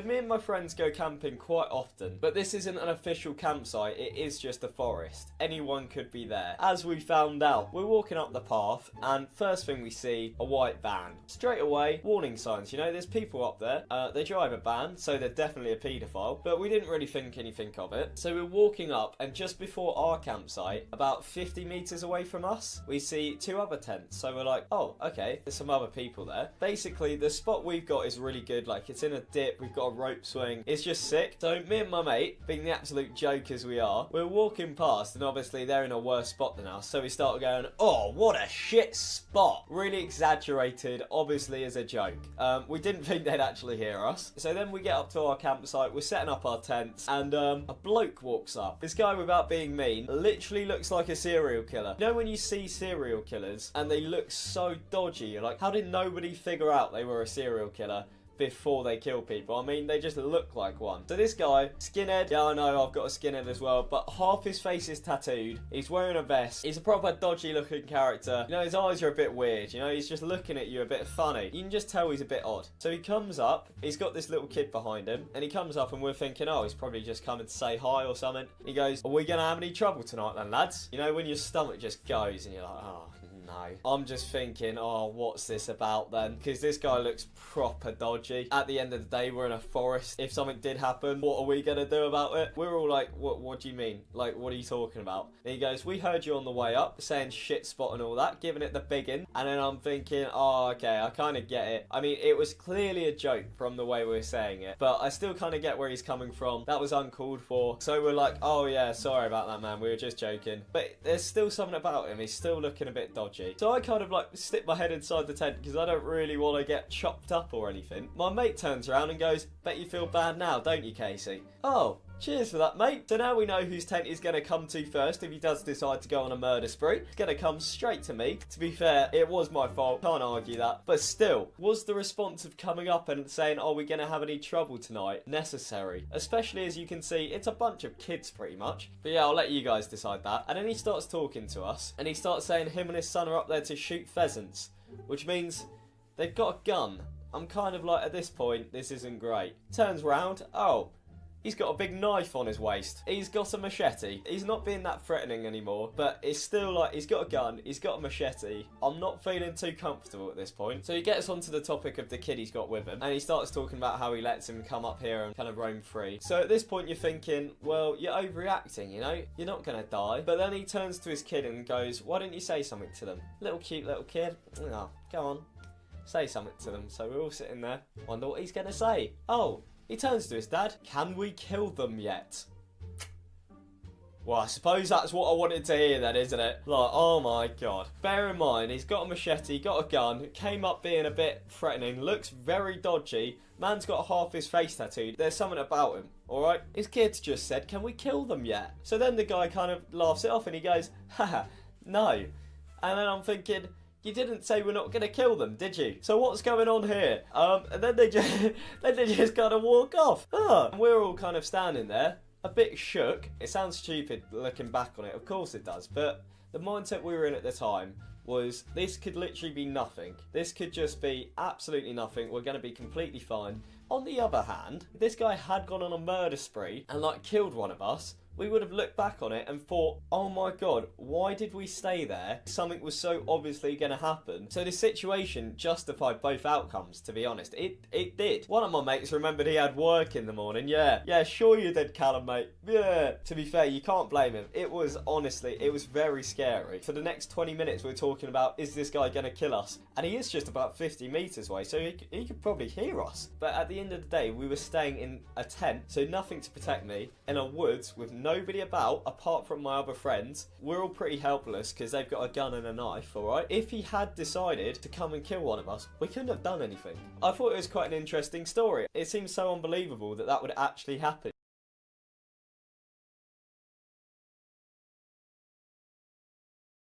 Me and my friends go camping quite often, but this isn't an official campsite, it is just a forest. Anyone could be there. As we found out, we're walking up the path, and first thing we see, a white van. Straight away, warning signs, you know, there's people up there. They drive a van, so they're definitely a paedophile, but we didn't really think anything of it. So we're walking up, and just before our campsite, about 50 metres away from us, we see two other tents. So we're like, oh, okay, there's some other people there. Basically, the spot we've got is really good, like it's in a dip, we've got a rope swing. It's just sick. So me and my mate, being the absolute jokers we are, we're walking past, and obviously they're in a worse spot than us, so we start going, oh, what a shit spot. Really exaggerated, obviously as a joke. We didn't think they'd actually hear us. So then we get up to our campsite, we're setting up our tents, and a bloke walks up. This guy, without being mean, literally looks like a serial killer. You know when you see serial killers and they look so dodgy, you're like, how did nobody figure out they were a serial killer before they kill people? I mean, they just look like one. So this guy, skinhead, yeah, I know, I've got a skinhead as well, but half his face is tattooed, he's wearing a vest, he's a proper dodgy looking character. You know, his eyes are a bit weird, you know, he's just looking at you a bit funny. You can just tell he's a bit odd. So he comes up, he's got this little kid behind him, and he comes up and we're thinking, oh, he's probably just coming to say hi or something. He goes, are we gonna have any trouble tonight then, lads? You know, when your stomach just goes and you're like, oh, no. I'm just thinking, oh, what's this about then? Because this guy looks proper dodgy. At the end of the day, we're in a forest. If something did happen, what are we going to do about it? We're all like, what do you mean? Like, what are you talking about? And he goes, we heard you on the way up, saying shit spot and all that, giving it the biggin. And then I'm thinking, oh, okay, I kind of get it. I mean, it was clearly a joke from the way we were saying it, but I still kind of get where he's coming from. That was uncalled for. So we're like, oh yeah, sorry about that, man. We were just joking. But there's still something about him. He's still looking a bit dodgy. So I kind of like stick my head inside the tent because I don't really want to get chopped up or anything. My mate turns around and goes, bet you feel bad now, don't you, Casey? Oh, cheers for that, mate. So now we know whose tent he's going to come to first if he does decide to go on a murder spree. He's going to come straight to me. To be fair, it was my fault. Can't argue that. But still, was the response of coming up and saying, oh, we're going to have any trouble tonight, necessary? Especially as you can see, it's a bunch of kids pretty much. But yeah, I'll let you guys decide that. And then he starts talking to us and he starts saying him and his son are up there to shoot pheasants, which means they've got a gun. I'm kind of like, at this point, this isn't great. Turns round, oh, he's got a big knife on his waist. He's got a machete. He's not being that threatening anymore, but it's still like, he's got a gun, he's got a machete. I'm not feeling too comfortable at this point. So he gets onto the topic of the kid he's got with him, and he starts talking about how he lets him come up here and kind of roam free. So at this point you're thinking, well, you're overreacting, you know? You're not gonna die. But then he turns to his kid and goes, why didn't you say something to them? Little cute little kid. Oh, go on. Say something to them. So we're all sitting there. Wonder what he's gonna say. Oh, he turns to his dad. Can we kill them yet? Well, I suppose that's what I wanted to hear then, isn't it? Like, oh my god. Bear in mind, he's got a machete, got a gun, came up being a bit threatening, looks very dodgy. Man's got half his face tattooed. There's something about him, alright? His kids just said, can we kill them yet? So then the guy kind of laughs it off and he goes, haha, no. And then I'm thinking, you didn't say we're not going to kill them, did you? So what's going on here? And then they just kind of walk off. And we're all kind of standing there, a bit shook. It sounds stupid looking back on it, of course it does, but the mindset we were in at the time was this could literally be nothing. This could just be absolutely nothing. We're going to be completely fine. On the other hand, if this guy had gone on a murder spree and like killed one of us, we would have looked back on it and thought, oh my god, why did we stay there? Something was so obviously going to happen. So the situation justified both outcomes, to be honest. It did. One of my mates remembered he had work in the morning. Yeah, sure you did, Callum, mate. Yeah. To be fair, you can't blame him. It was, honestly, it was very scary. For the next 20 minutes, we're talking about, is this guy going to kill us? And he is just about 50 metres away, so he could probably hear us. But at the end of the day, we were staying in a tent, so nothing to protect me, in a woods with nobody about apart from my other friends. We're all pretty helpless because they've got a gun and a knife, alright? If he had decided to come and kill one of us, we couldn't have done anything. I thought it was quite an interesting story. It seems so unbelievable that that would actually happen.